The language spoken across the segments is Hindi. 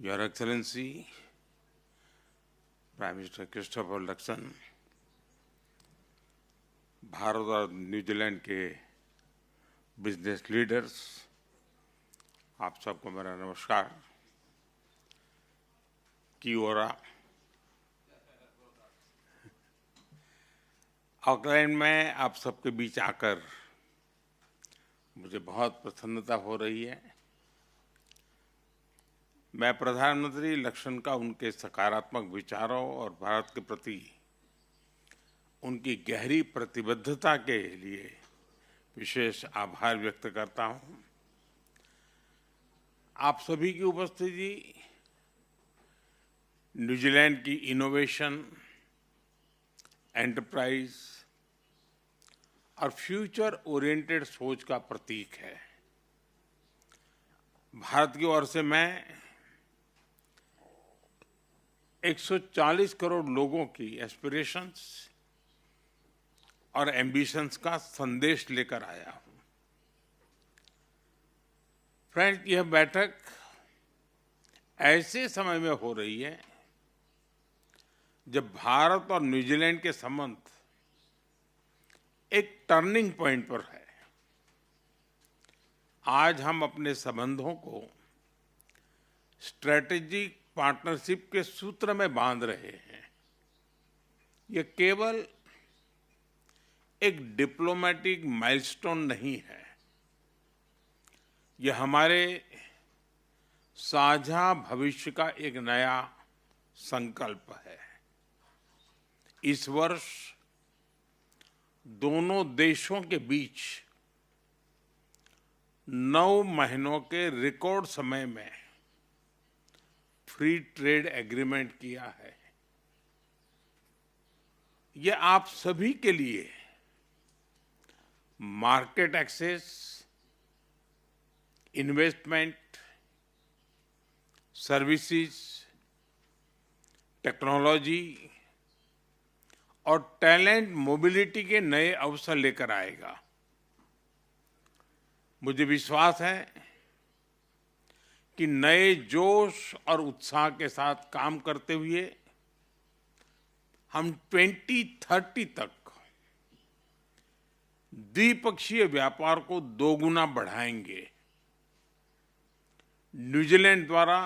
Your Excellency, Prime Minister Christopher Luxon, Bharat और न्यूजीलैंड के बिजनेस लीडर्स, आप सबको मेरा नमस्कार। की ओरा ऑकलैंड में आप सबके बीच आकर मुझे बहुत प्रसन्नता हो रही है। मैं प्रधानमंत्री लक्ष्मण का उनके सकारात्मक विचारों और भारत के प्रति उनकी गहरी प्रतिबद्धता के लिए विशेष आभार व्यक्त करता हूं। आप सभी की उपस्थिति न्यूजीलैंड की इनोवेशन, एंटरप्राइज और फ्यूचर ओरिएंटेड सोच का प्रतीक है। भारत की ओर से मैं 140 करोड़ लोगों की एस्पिरेशंस और एम्बिशंस का संदेश लेकर आया हूं। फ्रेंड्स, यह बैठक ऐसे समय में हो रही है जब भारत और न्यूजीलैंड के संबंध एक टर्निंग पॉइंट पर है। आज हम अपने संबंधों को स्ट्रेटेजिक पार्टनरशिप के सूत्र में बांध रहे हैं। यह केवल एक डिप्लोमेटिक माइलस्टोन नहीं है, यह हमारे साझा भविष्य का एक नया संकल्प है। इस वर्ष दोनों देशों के बीच 9 महीनों के रिकॉर्ड समय में फ्री ट्रेड एग्रीमेंट किया है। यह आप सभी के लिए market access, investment, services, technology और टैलेंट मोबिलिटी के नए अवसर लेकर आएगा। मुझे विश्वास है कि नए जोश और उत्साह के साथ काम करते हुए हम 2030 तक द्विपक्षीय व्यापार को दोगुना बढ़ाएंगे। न्यूजीलैंड द्वारा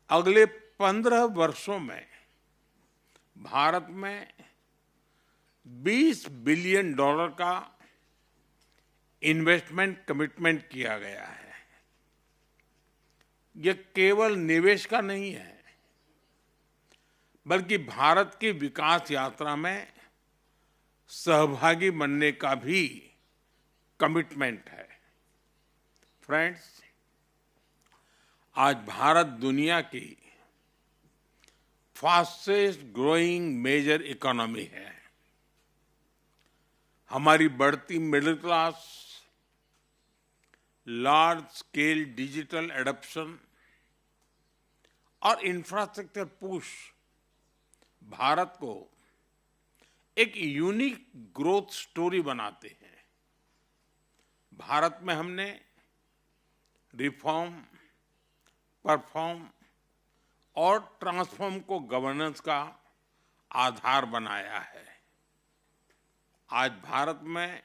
अगले 15 वर्षों में भारत में $20 बिलियन का इन्वेस्टमेंट कमिटमेंट किया गया है। यह केवल निवेश का नहीं है, बल्कि भारत की विकास यात्रा में सहभागी बनने का भी कमिटमेंट है। फ्रेंड्स, आज भारत दुनिया की फास्टेस्ट ग्रोइंग मेजर इकोनॉमी है। हमारी बढ़ती middle class, large scale digital adoption और इंफ्रास्ट्रक्चर पुश भारत को एक यूनिक ग्रोथ स्टोरी बनाते हैं। भारत में हमने रिफॉर्म, परफॉर्म और ट्रांसफॉर्म को गवर्नेंस का आधार बनाया है। आज भारत में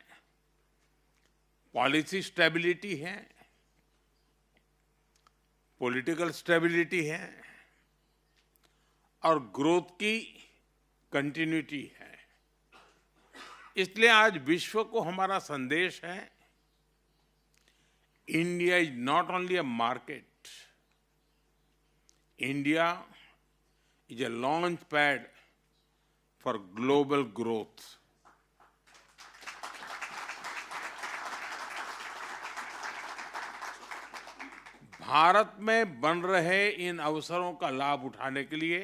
पॉलिसी स्टेबिलिटी है, पॉलिटिकल स्टेबिलिटी है और ग्रोथ की कंटिन्यूटी है। इसलिए आज विश्व को हमारा संदेश है, India is not only a market, India is a launch pad for global growth. Bharat में बन रहे इन अवसरों का लाभ उठाने के लिए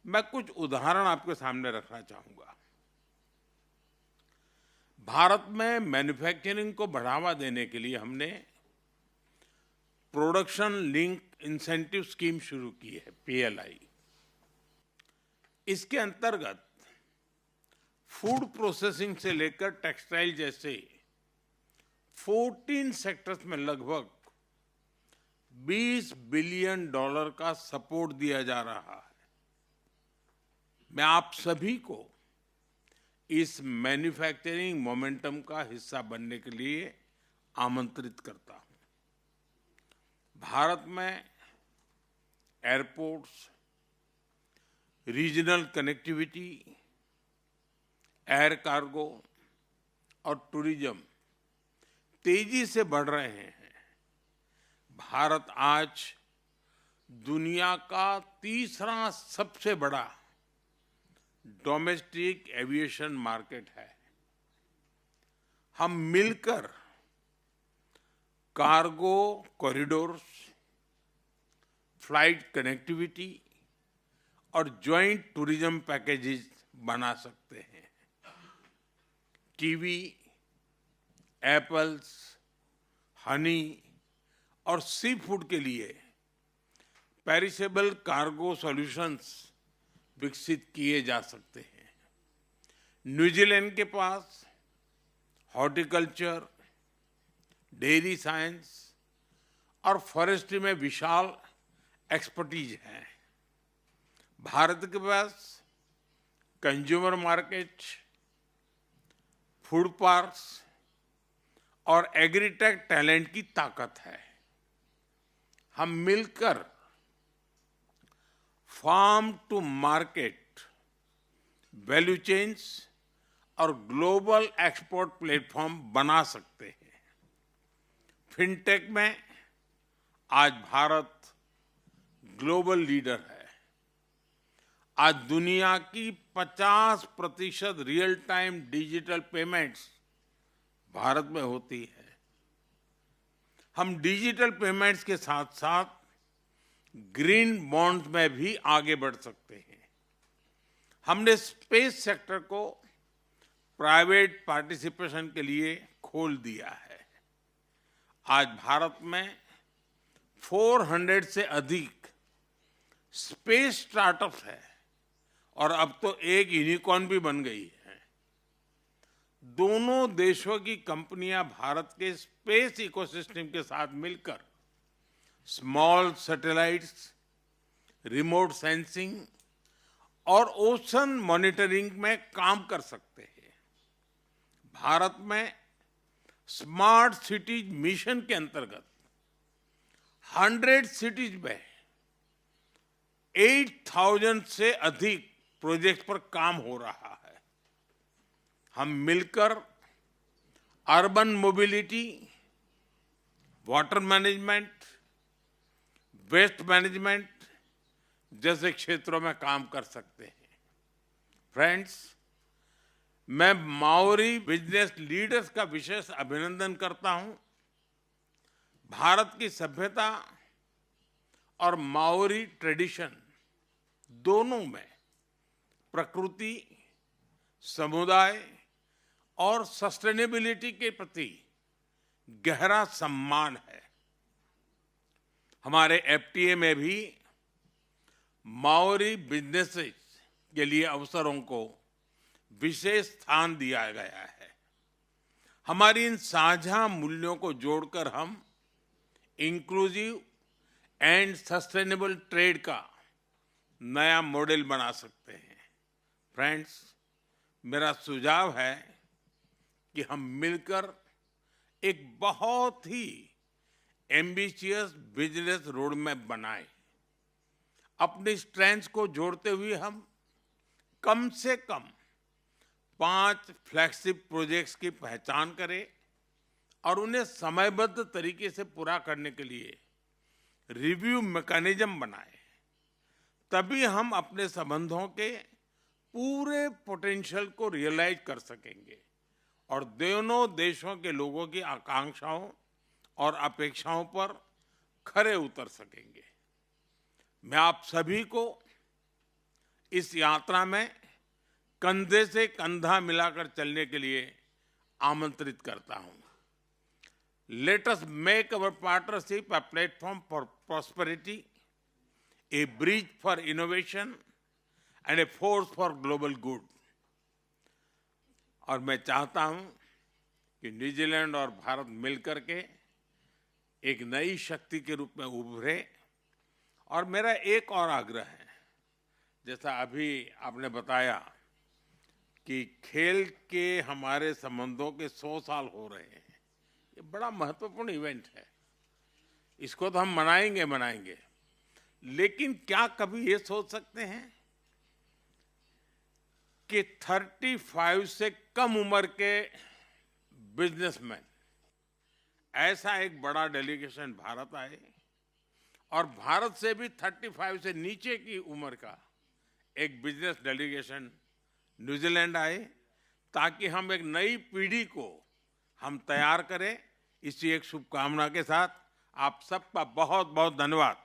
मैं कुछ उदाहरण आपके सामने रखना चाहूंगा। भारत में मैन्युफैक्चरिंग को बढ़ावा देने के लिए हमने प्रोडक्शन लिंक इंसेंटिव स्कीम शुरू की है, PLI। इसके अंतर्गत फूड प्रोसेसिंग से लेकर टेक्सटाइल जैसे 14 सेक्टर्स में लगभग $20 बिलियन का सपोर्ट दिया जा रहा है। मैं आप सभी को इस मैन्युफैक्चरिंग मोमेंटम का हिस्सा बनने के लिए आमंत्रित करता हूं। भारत में airports, regional connectivity, air cargo और टूरिज्म तेजी से बढ़ रहे हैं। भारत आज दुनिया का तीसरा सबसे बड़ा डोमेस्टिक एविएशन मार्केट है। हम मिलकर कार्गो कॉरिडोर्स, फ्लाइट कनेक्टिविटी और ज्वाइंट टूरिज्म पैकेजेस बना सकते हैं। कीवी, एप्पल्स, हनी और सी फूड के लिए पेरिशेबल कार्गो सॉल्यूशंस विकसित किए जा सकते हैं। न्यूजीलैंड के पास हॉर्टिकल्चर, डेयरी साइंस और फॉरेस्ट्री में विशाल एक्सपर्टीज है। भारत के पास कंज्यूमर मार्केट, फूड पार्क्स और एग्रीटेक टैलेंट की ताकत है। हम मिलकर farm to market, value chains और ग्लोबल एक्सपोर्ट प्लेटफॉर्म बना सकते हैं। फिनटेक में आज भारत ग्लोबल लीडर है। आज दुनिया की 50% real time digital payments Bharat में होती है। हम डिजिटल पेमेंट्स के साथ साथ ग्रीन बॉन्ड में भी आगे बढ़ सकते हैं। हमने स्पेस सेक्टर को प्राइवेट पार्टिसिपेशन के लिए खोल दिया है। आज भारत में 400 से अधिक स्पेस स्टार्टअप्स है और अब तो एक यूनिकॉर्न भी बन गई है। दोनों देशों की कंपनियां भारत के स्पेस इकोसिस्टम के साथ मिलकर स्मॉल सैटेलाइट्स, रिमोट सेंसिंग और ओशन मॉनिटरिंग में काम कर सकते हैं। भारत में स्मार्ट सिटीज मिशन के अंतर्गत 100 सिटीज में 8,000 से अधिक प्रोजेक्ट पर काम हो रहा है। हम मिलकर urban mobility, water management, waste management जैसे क्षेत्रों में काम कर सकते हैं। फ्रेंड्स, मैं माओरी बिजनेस लीडर्स का विशेष अभिनंदन करता हूं। भारत की सभ्यता और माओरी ट्रेडिशन दोनों में प्रकृति, समुदाय और सस्टेनेबिलिटी के प्रति गहरा सम्मान है। हमारे एफटीए में भी माओरी बिजनेसेस के लिए अवसरों को विशेष स्थान दिया गया है। हमारी इन साझा मूल्यों को जोड़कर हम इंक्लूसिव एंड सस्टेनेबल ट्रेड का नया मॉडल बना सकते हैं। फ्रेंड्स, मेरा सुझाव है कि हम मिलकर एक बहुत ही एम्बिशियस बिजनेस रोड मैप बनाएं। अपनी स्ट्रेंथ्स को जोड़ते हुए हम कम से कम 5 फ्लैगशिप प्रोजेक्ट्स की पहचान करें और उन्हें समयबद्ध तरीके से पूरा करने के लिए रिव्यू मैकेनिज्म बनाएं। तभी हम अपने संबंधों के पूरे पोटेंशियल को रियलाइज कर सकेंगे और दोनों देशों के लोगों की आकांक्षाओं और अपेक्षाओं पर खरे उतर सकेंगे। मैं आप सभी को इस यात्रा में कंधे से कंधा मिलाकर चलने के लिए आमंत्रित करता हूं। Let us make our partnership a platform for prosperity, A bridge for innovation and a force for global good. और मैं चाहता हूं कि न्यूजीलैंड और भारत मिलकर के एक नई शक्ति के रूप में उभरे। और मेरा एक और आग्रह है, जैसा अभी आपने बताया कि खेल के हमारे संबंधों के 100 साल हो रहे हैं, ये बड़ा महत्वपूर्ण इवेंट है, इसको तो हम मनाएंगे, लेकिन क्या कभी ये सोच सकते हैं कि 35 से कम उम्र के बिजनेसमैन, ऐसा एक बड़ा डेलीगेशन भारत आए और भारत से भी 35 से नीचे की उम्र का एक बिजनेस डेलीगेशन न्यूजीलैंड आए, ताकि हम एक नई पीढ़ी को हम तैयार करें। इसी एक शुभकामना के साथ आप सबका बहुत बहुत धन्यवाद।